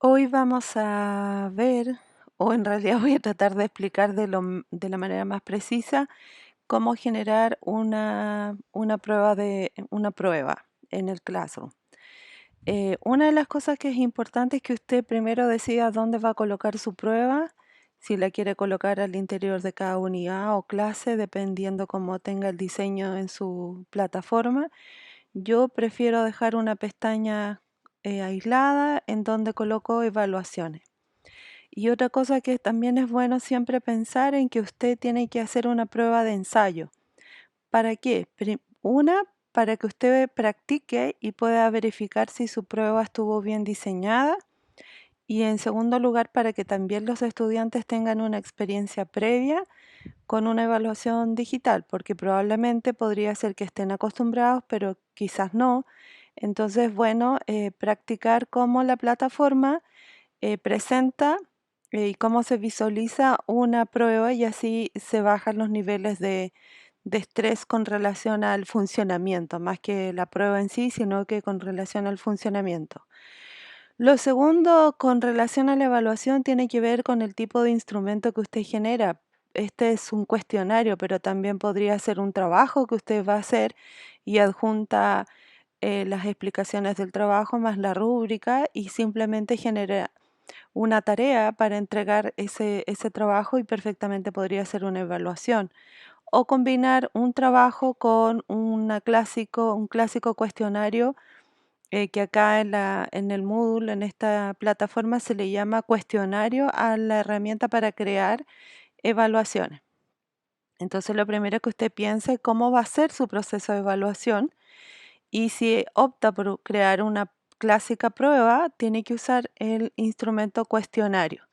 Hoy vamos a ver, o en realidad voy a tratar de explicar de la manera más precisa, cómo generar una prueba en el Classroom. Una de las cosas que es importante es que usted primero decida dónde va a colocar su prueba, si la quiere colocar al interior de cada unidad o clase, dependiendo cómo tenga el diseño en su plataforma. Yo prefiero dejar una pestaña aislada en donde coloco evaluaciones. Y otra cosa que también es bueno siempre pensar en que usted tiene que hacer una prueba de ensayo. ¿Para qué? Una, para que usted practique y pueda verificar si su prueba estuvo bien diseñada. Y en segundo lugar, para que también los estudiantes tengan una experiencia previa con una evaluación digital, porque probablemente podría ser que estén acostumbrados, pero quizás no. Entonces, bueno, practicar cómo la plataforma presenta y cómo se visualiza una prueba y así se bajan los niveles de estrés con relación al funcionamiento, más que la prueba en sí, sino que con relación al funcionamiento. Lo segundo, con relación a la evaluación, tiene que ver con el tipo de instrumento que usted genera. Este es un cuestionario, pero también podría ser un trabajo que usted va a hacer y adjunta las explicaciones del trabajo más la rúbrica y simplemente genera una tarea para entregar ese trabajo y perfectamente podría ser una evaluación. O combinar un trabajo con un clásico cuestionario que acá en el Moodle, en esta plataforma, se le llama cuestionario a la herramienta para crear evaluaciones. Entonces, lo primero es que usted piense cómo va a ser su proceso de evaluación y si opta por crear una clásica prueba, tiene que usar el instrumento cuestionario.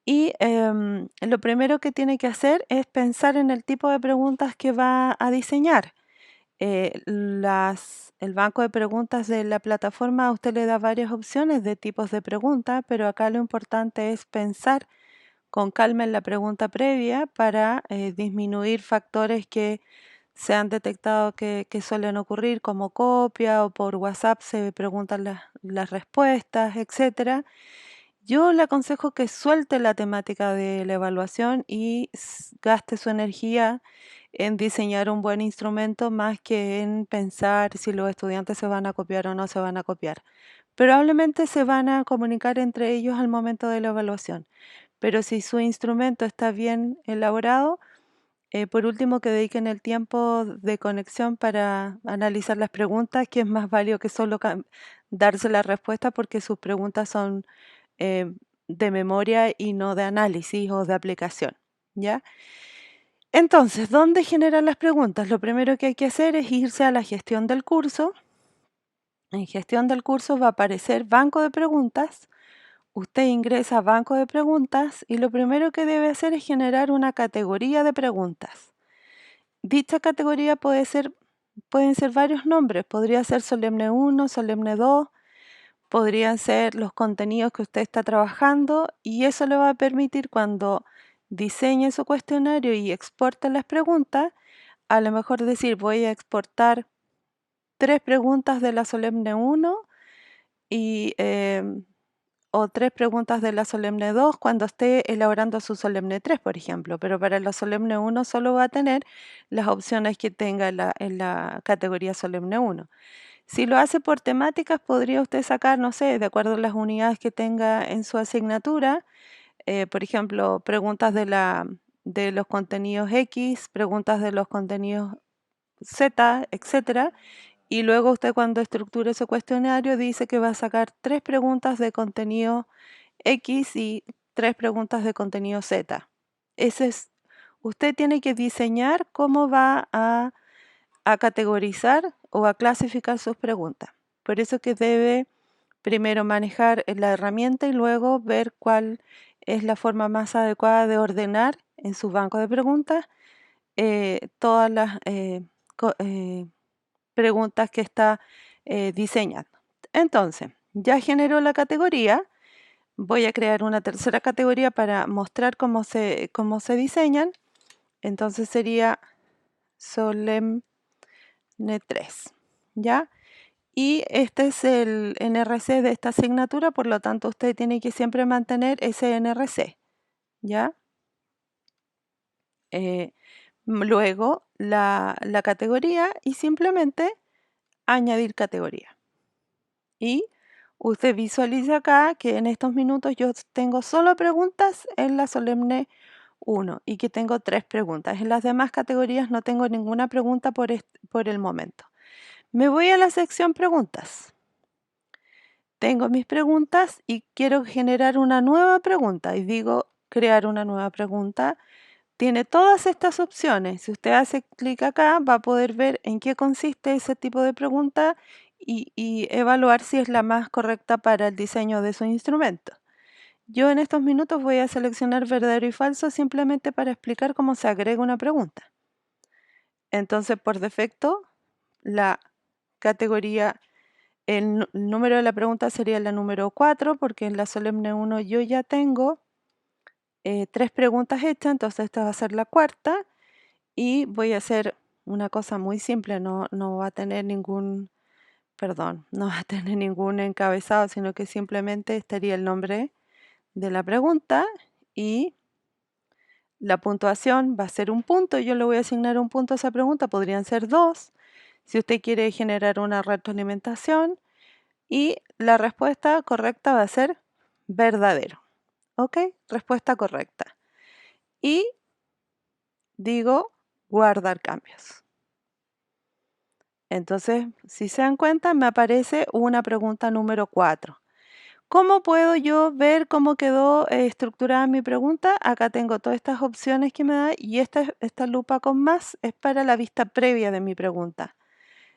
Y lo primero que tiene que hacer es pensar en el tipo de preguntas que va a diseñar. El banco de preguntas de la plataforma a usted le da varias opciones de tipos de preguntas, pero acá lo importante es pensar con calma en la pregunta previa para disminuir factores que se han detectado que suelen ocurrir, como copia o por WhatsApp se preguntan las respuestas, etcétera. Yo le aconsejo que suelte la temática de la evaluación y gaste su energía en diseñar un buen instrumento más que en pensar si los estudiantes se van a copiar o no se van a copiar. Probablemente se van a comunicar entre ellos al momento de la evaluación, pero si su instrumento está bien elaborado, por último que dediquen el tiempo de conexión para analizar las preguntas, que es más válido que solo darse la respuesta porque sus preguntas son eh, de memoria y no de análisis o de aplicación, ¿ya? Entonces, ¿dónde generan las preguntas? Lo primero que hay que hacer es irse a la gestión del curso. En gestión del curso va a aparecer banco de preguntas. Usted ingresa a banco de preguntas y lo primero que debe hacer es generar una categoría de preguntas. Dicha categoría pueden ser varios nombres. Podría ser solemne 1, solemne 2, podrían ser los contenidos que usted está trabajando y eso le va a permitir cuando diseñe su cuestionario y exporte las preguntas, a lo mejor decir voy a exportar 3 preguntas de la solemne 1 y, o 3 preguntas de la solemne 2 cuando esté elaborando su solemne 3, por ejemplo, pero para la solemne 1 solo va a tener las opciones que tenga en la categoría solemne 1. Si lo hace por temáticas, podría usted sacar, no sé, de acuerdo a las unidades que tenga en su asignatura, por ejemplo, preguntas de los contenidos X, preguntas de los contenidos Z, etcétera. Y luego usted cuando estructure su cuestionario dice que va a sacar 3 preguntas de contenido X y 3 preguntas de contenido Z. Ese es, usted tiene que diseñar cómo va a categorizar o a clasificar sus preguntas. Por eso que debe primero manejar la herramienta y luego ver cuál es la forma más adecuada de ordenar en su banco de preguntas todas las preguntas que está diseñando. Entonces, ya generó la categoría. Voy a crear una tercera categoría para mostrar cómo se diseñan. Entonces sería solemne 3, ¿ya? Y este es el NRC de esta asignatura, por lo tanto usted tiene que siempre mantener ese NRC, ¿ya? Luego la categoría y simplemente añadir categoría. Y usted visualiza acá que en estos minutos yo tengo solo preguntas en la solemne 1 y que tengo 3 preguntas. En las demás categorías no tengo ninguna pregunta por el momento. Me voy a la sección preguntas. Tengo mis preguntas y quiero generar una nueva pregunta y digo crear una nueva pregunta. Tiene todas estas opciones. Si usted hace clic acá, va a poder ver en qué consiste ese tipo de pregunta y evaluar si es la más correcta para el diseño de su instrumento. Yo en estos minutos voy a seleccionar verdadero y falso simplemente para explicar cómo se agrega una pregunta. Entonces, por defecto, la categoría, el número de la pregunta sería la número 4, porque en la solemne 1 yo ya tengo 3 preguntas hechas, entonces esta va a ser la cuarta. Y voy a hacer una cosa muy simple, no va a tener ningún, perdón, no va a tener ningún encabezado, sino que simplemente estaría el nombre de la pregunta y la puntuación va a ser un punto. Yo le voy a asignar un punto a esa pregunta, podrían ser 2. Si usted quiere generar una retroalimentación y la respuesta correcta va a ser verdadero. ¿Ok? Respuesta correcta. Y digo guardar cambios. Entonces, si se dan cuenta, me aparece una pregunta número 4. ¿Cómo puedo yo ver cómo quedó estructurada mi pregunta? Acá tengo todas estas opciones que me da y esta lupa con más es para la vista previa de mi pregunta.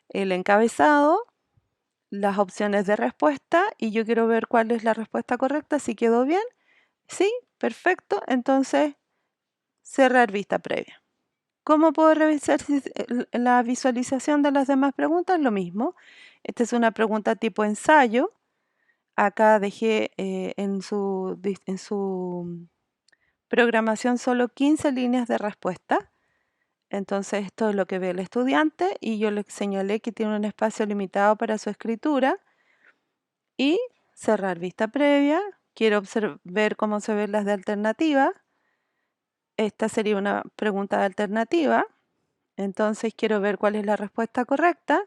El encabezado, las opciones de respuesta y yo quiero ver cuál es la respuesta correcta, si quedó bien. Sí, perfecto. Entonces, cerrar vista previa. ¿Cómo puedo revisar la visualización de las demás preguntas? Lo mismo. Esta es una pregunta tipo ensayo. Acá dejé en su programación solo 15 líneas de respuesta. Entonces esto es lo que ve el estudiante y yo le señalé que tiene un espacio limitado para su escritura. Y cerrar vista previa. Quiero ver cómo se ven las de alternativa. Esta sería una pregunta de alternativa. Entonces quiero ver cuál es la respuesta correcta,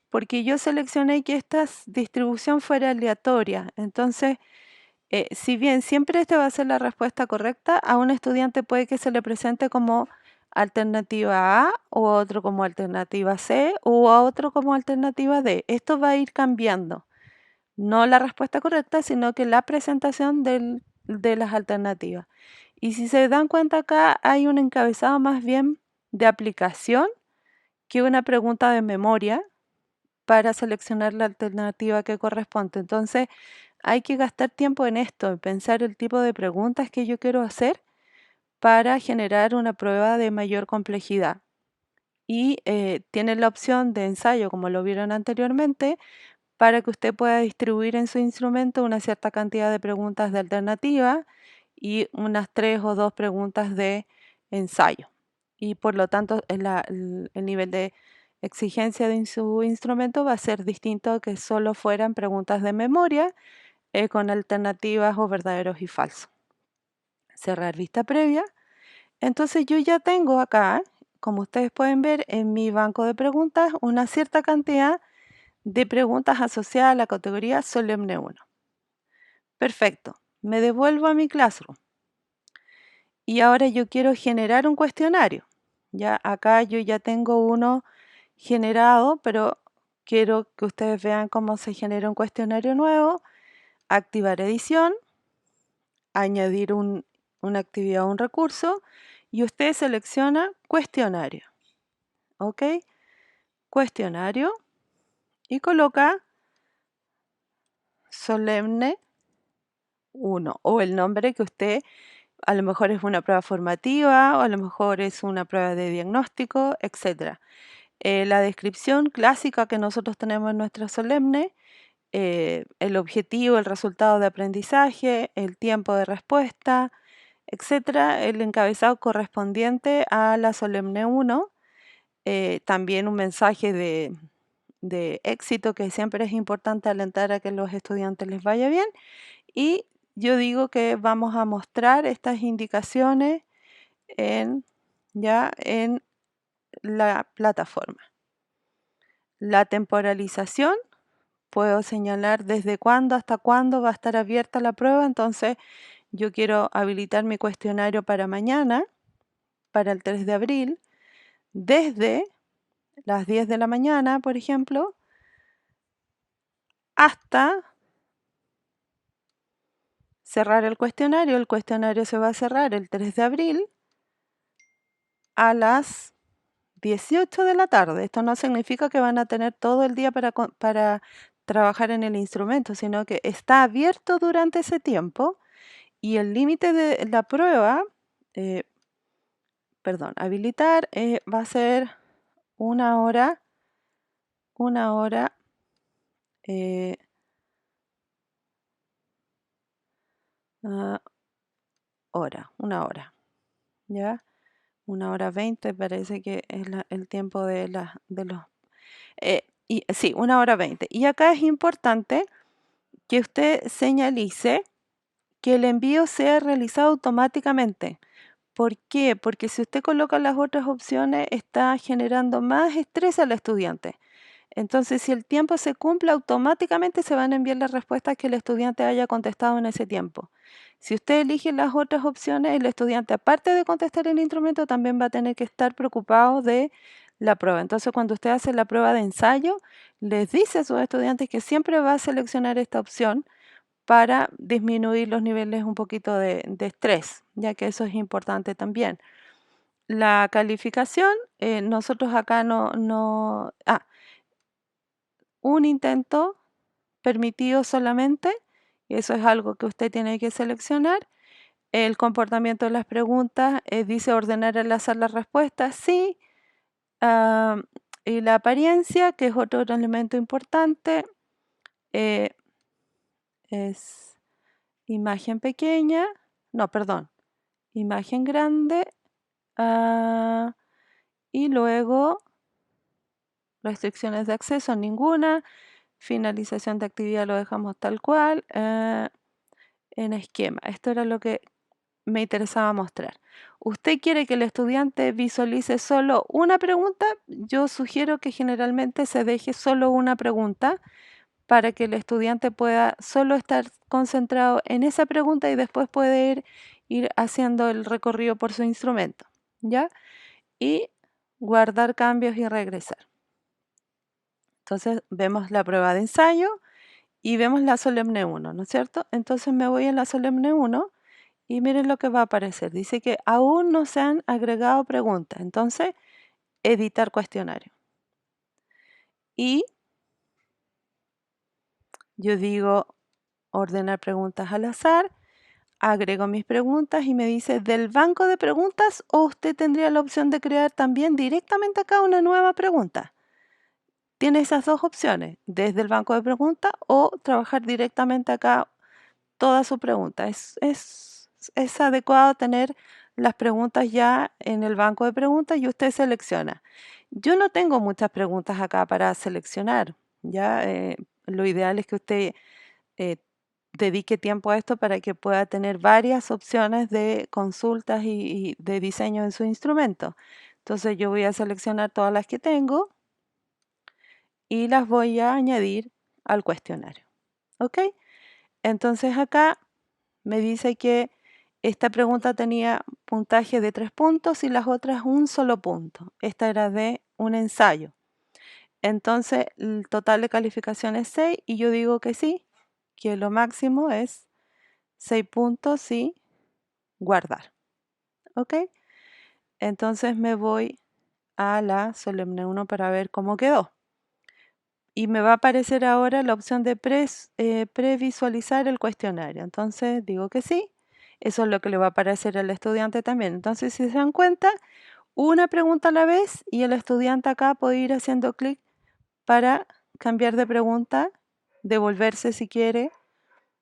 porque yo seleccioné que esta distribución fuera aleatoria. Entonces, si bien siempre esta va a ser la respuesta correcta, a un estudiante puede que se le presente como alternativa A, o a otro como alternativa C, o a otro como alternativa D. Esto va a ir cambiando. No la respuesta correcta, sino que la presentación de las alternativas. Y si se dan cuenta acá, hay un encabezado más bien de aplicación que una pregunta de memoria para seleccionar la alternativa que corresponde. Entonces, hay que gastar tiempo en esto, en pensar el tipo de preguntas que yo quiero hacer para generar una prueba de mayor complejidad. Y tienen la opción de ensayo, como lo vieron anteriormente, para que usted pueda distribuir en su instrumento una cierta cantidad de preguntas de alternativa y unas 3 o 2 preguntas de ensayo. Y por lo tanto, el nivel de exigencia de su instrumento va a ser distinto que solo fueran preguntas de memoria con alternativas o verdaderos y falsos. Cerrar vista previa. Entonces yo ya tengo acá, como ustedes pueden ver en mi banco de preguntas, una cierta cantidad de preguntas asociadas a la categoría solemne 1. Perfecto, me devuelvo a mi Classroom y ahora yo quiero generar un cuestionario. Ya acá yo ya tengo uno generado, pero quiero que ustedes vean cómo se genera un cuestionario nuevo. Activar edición, añadir una actividad o un recurso y usted selecciona cuestionario. ¿Ok? Cuestionario y coloca solemne 1 o el nombre que usted, a lo mejor es una prueba formativa o a lo mejor es una prueba de diagnóstico, etc. La descripción clásica que nosotros tenemos en nuestra solemne, el objetivo, el resultado de aprendizaje, el tiempo de respuesta, etcétera, el encabezado correspondiente a la solemne 1, también un mensaje de éxito, que siempre es importante alentar a que los estudiantes les vaya bien. Y yo digo que vamos a mostrar estas indicaciones ya en la plataforma. La temporalización, puedo señalar desde cuándo hasta cuándo va a estar abierta la prueba. Entonces, yo quiero habilitar mi cuestionario para mañana, para el 3 de abril, desde las 10 de la mañana, por ejemplo, hasta cerrar el cuestionario. El cuestionario se va a cerrar el 3 de abril a las 18 de la tarde. Esto no significa que van a tener todo el día para trabajar en el instrumento, sino que está abierto durante ese tiempo y el límite de la prueba, eh, perdón, habilitar va a ser una hora, una hora, eh, ah, una hora, ¿ya? 1 hora 20 parece que es el tiempo de los... y, sí, 1 hora 20. Y acá es importante que usted señalice que el envío sea realizado automáticamente. ¿Por qué? Porque si usted coloca las otras opciones, está generando más estrés al estudiante. Entonces, si el tiempo se cumple, automáticamente se van a enviar las respuestas que el estudiante haya contestado en ese tiempo. Si usted elige las otras opciones, el estudiante, aparte de contestar el instrumento, también va a tener que estar preocupado de la prueba. Entonces, cuando usted hace la prueba de ensayo, les dice a sus estudiantes que siempre va a seleccionar esta opción para disminuir los niveles un poquito de estrés, ya que eso es importante también. La calificación, nosotros acá un intento permitido solamente, eso es algo que usted tiene que seleccionar. El comportamiento de las preguntas, dice ordenar al azar las respuestas, sí. Y la apariencia, que es otro elemento importante, es imagen pequeña, no, perdón, imagen grande, y luego restricciones de acceso, ninguna. Finalización de actividad lo dejamos tal cual. En esquema, esto era lo que me interesaba mostrar. ¿Usted quiere que el estudiante visualice solo una pregunta? Yo sugiero que generalmente se deje solo una pregunta para que el estudiante pueda solo estar concentrado en esa pregunta y después poder ir haciendo el recorrido por su instrumento, ¿ya? Y guardar cambios y regresar. Entonces vemos la prueba de ensayo y vemos la solemne 1, ¿no es cierto? Entonces me voy en la solemne 1 y miren lo que va a aparecer. Dice que aún no se han agregado preguntas. Entonces, editar cuestionario. Y yo digo ordenar preguntas al azar, agrego mis preguntas y me dice del banco de preguntas, o usted tendría la opción de crear también directamente acá una nueva pregunta. Tiene esas dos opciones, desde el banco de preguntas o trabajar directamente acá toda su pregunta. Es adecuado tener las preguntas ya en el banco de preguntas y usted selecciona. Yo no tengo muchas preguntas acá para seleccionar, ya lo ideal es que usted eh, dedique tiempo a esto para que pueda tener varias opciones de consultas y de diseño en su instrumento. Entonces yo voy a seleccionar todas las que tengo y las voy a añadir al cuestionario. ¿Ok? Entonces acá me dice que esta pregunta tenía puntaje de 3 puntos y las otras un solo punto. Esta era de un ensayo. Entonces el total de calificación es 6 y yo digo que sí, que lo máximo es 6 puntos y guardar. ¿Ok? Entonces me voy a la solemne 1 para ver cómo quedó. Y me va a aparecer ahora la opción de previsualizar el cuestionario. Entonces digo que sí. Eso es lo que le va a aparecer al estudiante también. Entonces, si se dan cuenta, una pregunta a la vez y el estudiante acá puede ir haciendo clic para cambiar de pregunta, devolverse si quiere,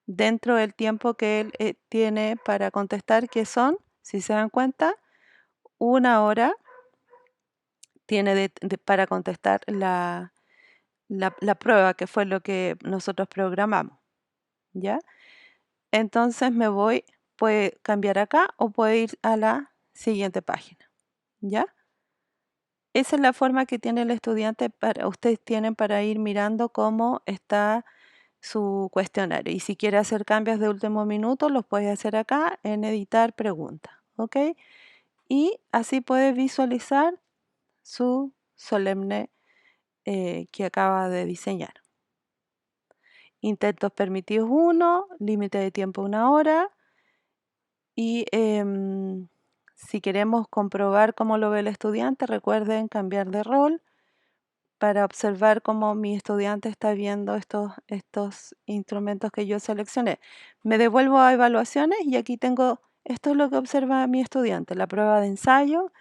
dentro del tiempo que él tiene para contestar, que son, si se dan cuenta, 1 hora tiene para contestar la prueba, que fue lo que nosotros programamos, ¿ya? Entonces puede cambiar acá o puede ir a la siguiente página, ¿ya? Esa es la forma que tiene el estudiante ustedes tienen para ir mirando cómo está su cuestionario. Y si quiere hacer cambios de último minuto, los puede hacer acá en editar preguntas, ¿ok? Y así puede visualizar su solemne que acaba de diseñar. Intentos permitidos 1, límite de tiempo 1 hora. Y si queremos comprobar cómo lo ve el estudiante, recuerden cambiar de rol para observar cómo mi estudiante está viendo estos instrumentos que yo seleccioné. Me devuelvo a evaluaciones y aquí tengo, esto es lo que observa mi estudiante, la prueba de ensayo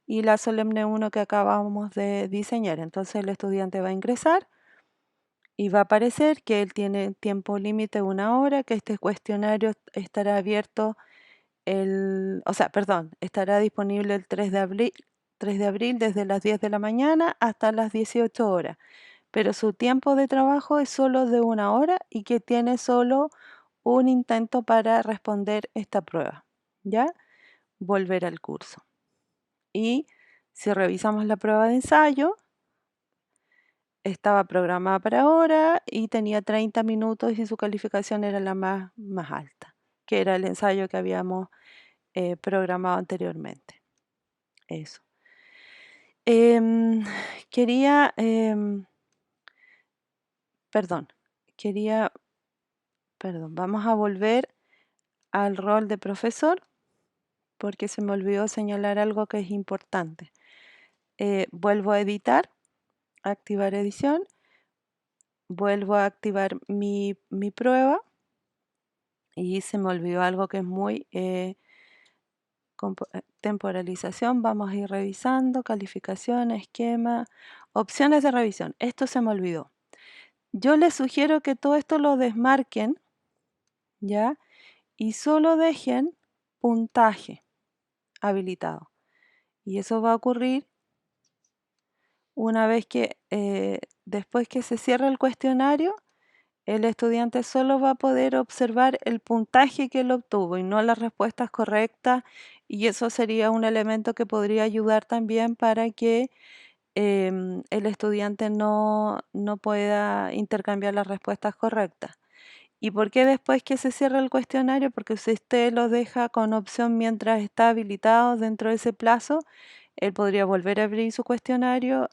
y la solemne 1 que acabamos de diseñar. Entonces el estudiante va a ingresar y va a aparecer que él tiene tiempo límite 1 hora, que este cuestionario estará abierto estará disponible el 3 de abril desde las 10 de la mañana hasta las 18 horas, pero su tiempo de trabajo es solo de 1 hora y que tiene solo un intento para responder esta prueba, ¿ya? Volver al curso. Y si revisamos la prueba de ensayo, estaba programada para ahora y tenía 30 minutos y su calificación era la más alta, que era el ensayo que habíamos programado anteriormente. Eso. Em, quería, perdón, quería, perdón, vamos a volver al rol de profesor porque se me olvidó señalar algo que es importante. Vuelvo a editar, activar edición, vuelvo a activar mi prueba y se me olvidó algo que es muy temporalización, vamos a ir revisando, calificación, esquema, opciones de revisión. Esto se me olvidó. Yo les sugiero que todo esto lo desmarquen, ¿ya? Y solo dejen puntaje habilitado. Y eso va a ocurrir una vez que, después que se cierre el cuestionario, el estudiante solo va a poder observar el puntaje que él obtuvo y no las respuestas correctas, y eso sería un elemento que podría ayudar también para que el estudiante no pueda intercambiar las respuestas correctas. ¿Y por qué después que se cierra el cuestionario? Porque si usted lo deja con opción mientras está habilitado dentro de ese plazo, él podría volver a abrir su cuestionario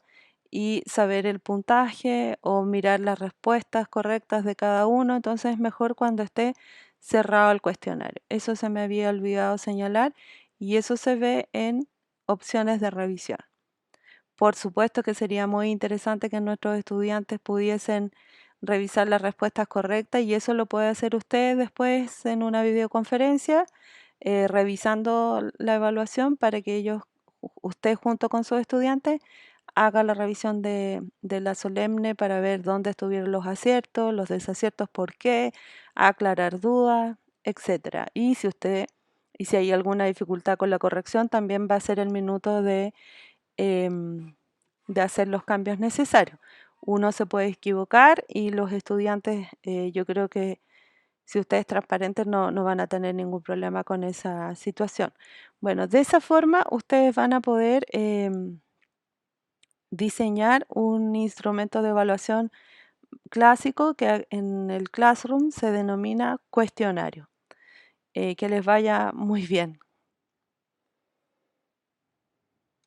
y saber el puntaje o mirar las respuestas correctas de cada uno. Entonces es mejor cuando esté cerrado el cuestionario. Eso se me había olvidado señalar y eso se ve en opciones de revisión. Por supuesto que sería muy interesante que nuestros estudiantes pudiesen revisar las respuestas correctas y eso lo puede hacer usted después en una videoconferencia, revisando la evaluación para que usted junto con sus estudiantes, haga la revisión de la solemne para ver dónde estuvieron los aciertos, los desaciertos, por qué, aclarar dudas, etcétera. Y si hay alguna dificultad con la corrección, también va a ser el minuto em, de hacer los cambios necesarios. Uno se puede equivocar y los estudiantes, yo creo que si usted es transparente no van a tener ningún problema con esa situación. Bueno, de esa forma ustedes van a poder diseñar un instrumento de evaluación clásico que en el Classroom se denomina cuestionario. Que les vaya muy bien